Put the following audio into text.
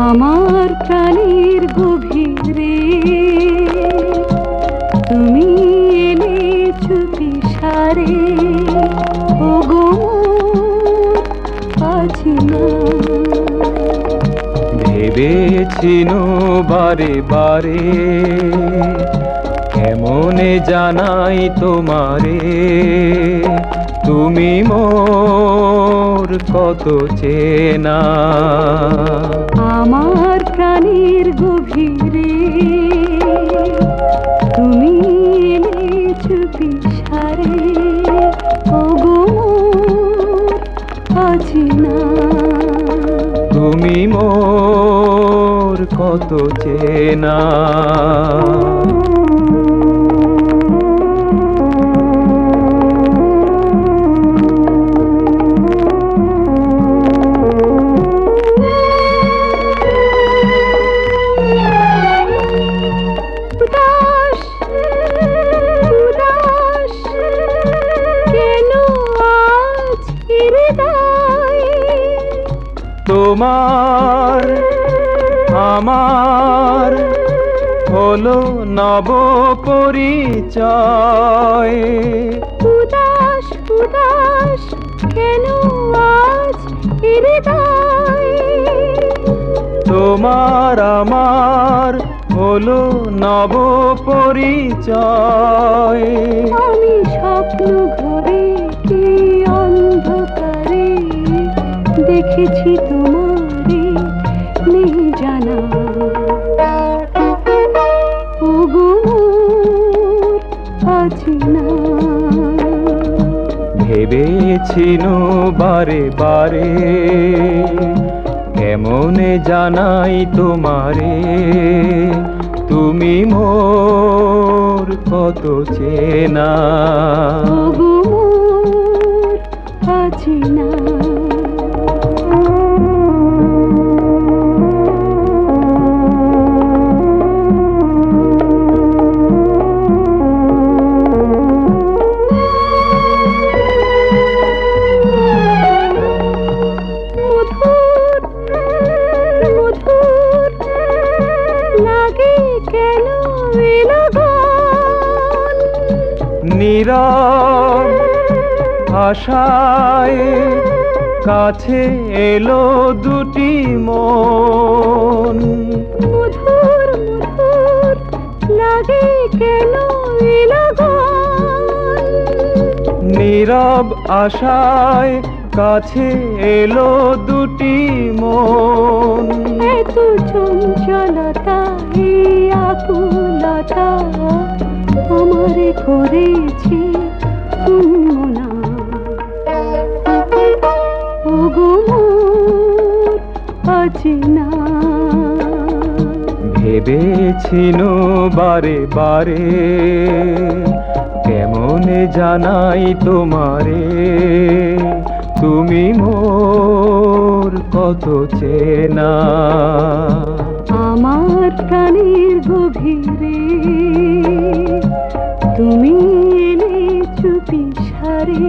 আমার প্রাণের গভীরে তুমি এলে চুপি সারে, ওগো মোর অচিনা। ভেবেছিনু বারে বারে কেমনে জানাই তোমারে, তুমি মোর কত চেনা। আমার প্রাণের গভীরে তুমি এলে চুপি সারে, ওগো মোর অচিনা। তুমি মোর কত চেনা। উদাস উদাস কেন আজ হৃদয়, তোমার আমার হলো নব পরিচয়। উদাস উদাস কেন আজ হৃদয়, তোমার আমার হলো নব পরিচয়। আমি স্বপ্ন ঘরে কি অন্ধকারে দেখেছি তোমারে, নেই জানা। ওগো মোর অচিনা। ভেবেছিনু বারে বারে কেমনে জানাই তোমারে, তুমি মোর কত চেনা। ওগো মোর অচিনা। মধুর মধুর লাগে কেন এ লগন, নীরব আশায় কাছে এলো দুটি মন। মধুর মধুর লাগে কেন এ লগন, নীরব আশায় কাছে এলো দুটি মন। এত চঞ্চলতা এই আকুলতা আমারে করেছে উন্মনা। ওগো মোর অচিনা। ভেবেছিনু বারে বারে কেমনে জানাই তোমারে, তুমি মোর কত চেনা। আমার প্রাণের গভীরে তুমি এলে চুপি সারে,